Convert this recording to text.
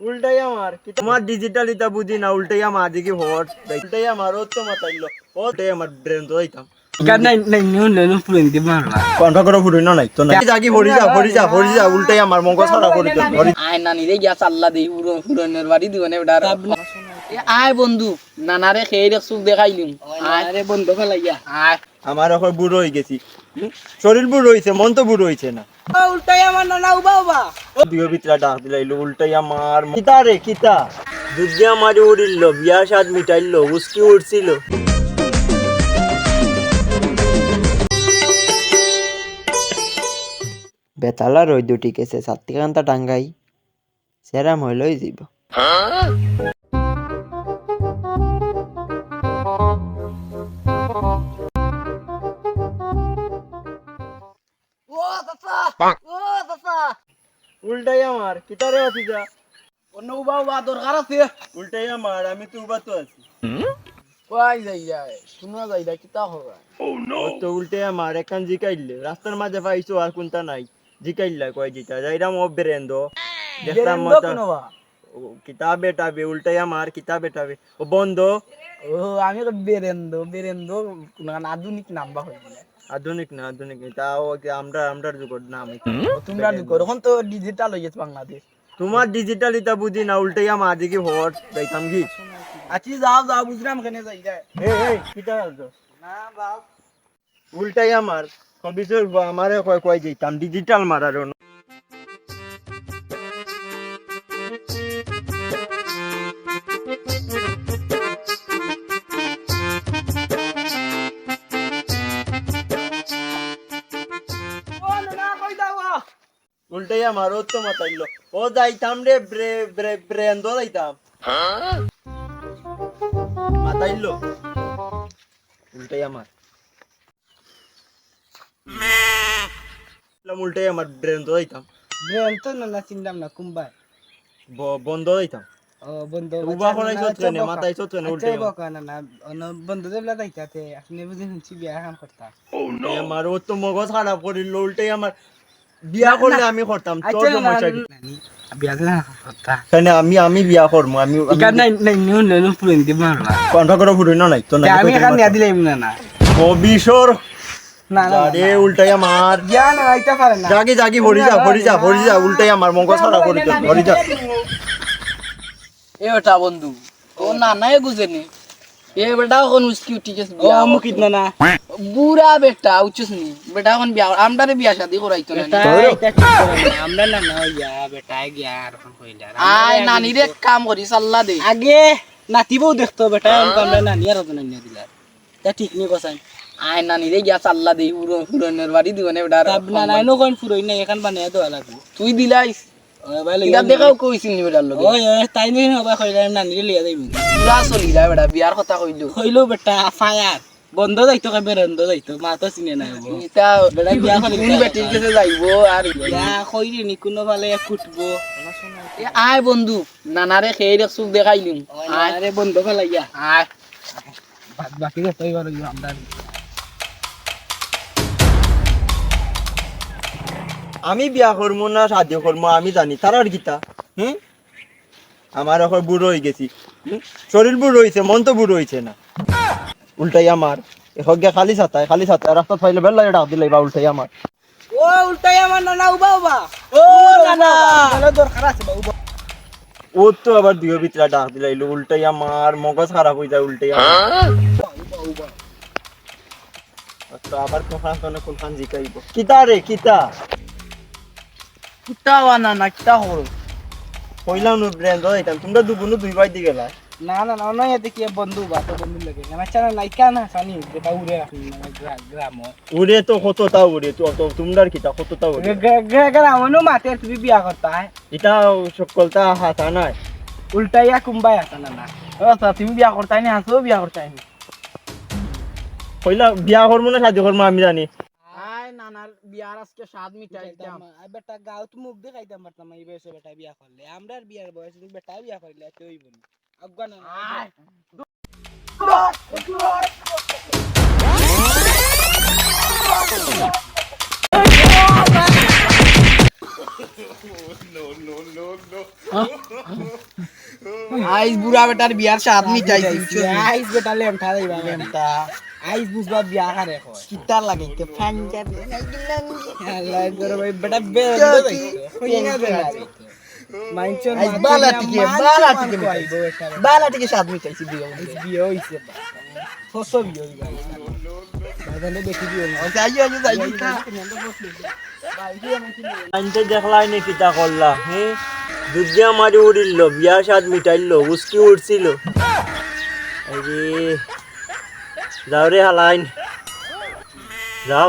উল্টাইয়া মার তোমার ডিজিটাল ইতা বুঝি না উল্টাইয়া মার দিকে হট উল্টাইয়া মার ও তো মাতাইলো উল্টাইয়া মার ব্রেন তো দিতাম কনফা করে ফুটুই না নাই তো নাই জাগি ভরি যা উল্টাইয়া মার মঙ্গ ছড়া করে তো আয় নানি রে গিয়া চাল্লা দেই পুরনের বাড়ি দিবনে বেটা আয় বন্ধু নানারে খেয়ে রে সুখ দেখাইলিম আরে বন্ধু ফেলাইয়া আয় আমার এখন বুড়ো হয়ে গেছি শরীর বুড়ো হইছে মন তো বুড়ো হইছে না উল্টাইয়া মার নানা উবা উবা দিও ভিতরা ডাক দিলাইলো উল্টাইয়া মার কিতা রে কিতা দুধিয়া মারি উড়িল বিয়া সাদ মিটাইলো উস্কি উড়ছিল বেতালা রই দুটি কেসে সাত্তিকান্তা টাঙ্গাই সেরাম হইলই যাব উল্টাইয়া মার কিতা রে আছি যা অন্য উবা উবা দরকার আছে উল্টাইয়া মার আমি তো উবা তো আছি কই যাই যায় শুনা যাই দা কিতা হবে তো উল্টাইয়া মার একান জিকাইলে রাস্তার মাঝে পাইছো আর কোনটা নাই জিকাইলা কয় জিতা যাইরাম ও বেরেন্দো দেখতাম মত কিতাব বেটাবে উল্টাইয়া মার কিতাব বেটাবে ও বন্ধ ও আমি তো বেরেন্দো কোন আধুনিক নাম্বার হই আধুনিক না তাও আমরা যুগের নাম তোমরা যুগের এখন তো ডিজিটাল হয়ে গেছে বাংলাদেশ তোমার ডিজিটাল ইতা বুঝি না উল্টাইয়া মার দিকে হট যাইতাম কি আচ্ছা যাও বুঝলাম কেনে যাই যায় এই কিতা আছো না বাপ উল্টাইয়া মার কবিসর আমারে কয় কয় যাইতাম ডিজিটাল মারার উল্টাইয়া মার ও তো মাতাইলো ও যাইতাম রে ব্রেন তো যাইতাম মাতাইলো উল্টাইয়া মার উল্টাইয়া মার ব্রেন তো যাইতাম ব্রেন তো না চিন্তাম না কুম্বাই বন্ধ যাইতাম ও বন্ধ উবা করাইছো ট্রেনে মাতাইছো ট্রেনে উল্টাইয়া বকা না বন্ধ দেবলা যাইতাতে আপনি বুঝেন ছি বিয়া কাম করতা উল্টাইয়া মার ও তো মগজ খারাপ করিল উল্টাইয়া মার বিয়া করলে আমি করতাম তোর সমস্যা কি বিয়া না করতা কেন আমি বিয়া করব আমি ইকার নাই নুন পুরিন দি মারবা কনফা করে ফুটুই না নাই তো নাই আমি এখান নিয়া দিলাম না ও বিশর না আরে উল্টাইয়া মার বিয়া না আইতা পারে না জাগি ভরি যা উল্টাইয়া মার মঙ্গ ছড়া করে তো ভরি যা এ বেটা বন্ধু ও না নাই বুঝেনি এ বেটা কোন উস্কি উঠি গেছে ও মুকিত না বুড়া বেটা উচ্চস নি বেটা কোন বিয়া আমদারে বিয়া শাদি করাইতো না আমরা না ইয়া বেটা গিয়া আর কোন কইলা আয় নানি রে কাম করি সাল্লা দে আগে নাতিবও দেখতো বেটা আমরা নানি আর তো নানি দিলা তা ঠিক নি কসাই আয় নানি রে গিয়া সাল্লা দে পুরনের বাড়ি দিবনে বেটা না নাই নো কোন ফুরই না এখান বানিয়ে দেওয়া লাগবে তুই দিলাইস ইলা দেখাও কইছিল নি বেটার লগে ওই তাই নি হবা কইলা নানি রে লিয়া যাইবি পুরা চলি যায় বেটা বিয়ার কথা কইলো বেটা ফায়ার বন্ধ যাইতো কে বেরন্দ যাইতো মা তো চিনে নাই এটা বেটা বিয়া করি কোন বেটির কাছে যাইবো আর ইয়া কইরি নি কোন ভালে কুটবো এ আয় বন্ধু নানারে খেয়ে রে সুখ দেখাইলিম আরে বন্ধ ফেলাইয়া আয় বাকি তো তৈ গরো আমরা আমি বিয়া করবো না শাদি করবো আমি জানি তারার গীতা আমার এখন বুড়ো হয়ে গেছি শরীর বুড়ো হইছে মন তো বুড়ো হইছে না উল্টাইয়া মার এখন গিয়া খালি ছাতায় রাস্তা ফাইলে বেলা ডাক দিলাই বা উল্টাইয়া মার ও উল্টাইয়া মার নানা উবা ও নানা ভালো দরকার আছে বাবা ও তো আবার দিও ভিতরা ডাক দিলাইলো উল্টাইয়া মার মগজ খারাপ হয়ে যায় উল্টাইয়া তো আবার কোনখান জিকাইব কিতা রে কিতা না কিতা হল কইলাম নো ব্র্যান্ড হইতাম তোমরা দুই ভাই দি গেলা না এতে কি বন্ধু লাগে আমার চানা নাইকা না জানি যেটা উড়ে রাখি মানে গ্রাম উড়ে তো কতটা উড়ে তো তোমরার কিতা কতটা উড়ে গ্রাম নো মাতে তুমি বিয়া করতা এটা সকলটা হাতা নাই উল্টাইয়া কুম্বাই হাতা না আচ্ছা তুমি বিয়া করতাই না হাসো বিয়া করতাই না কইলা বিয়া করবো না শাদি করবো আমি জানি আয় নানার বিয়ার আজকে স্বাদ মিটাইতাম বেটা গাঁত মুখ দেখাইতাম পারতাম এই বয়সে বেটা বিয়া করলে আমরার বিয়ার বয়সে বেটা বিয়া করলে এত হইব না আফগান না আইস বুড়া বেটার বিয়ার স্বাদ মিটাইছি আইস বেটা লেমটা দিবা লেমটা আইস বুঝবা বিয়া করে কয় কিতা লাগাইতে পাঞ্জাবি আল্লাহ করে ভাই বেটা বেরো কি? হইনা বেড়াই মাইনচন আইস বালাটিকে স্বাদ মিটাইছি বিয়া বিয়ে হইছে ফসল বিয়ে হইবা বাজারে বেশি বিয়ে হইছে আচ্ছা আইও যাই কিতা আনতে দেখলাই নে কিতা করলা দুধিয়া মারি উড়িল বিয়া সাদ মিটাইল উস্কি উঠছিল আরে যাও রে হালাইন যাও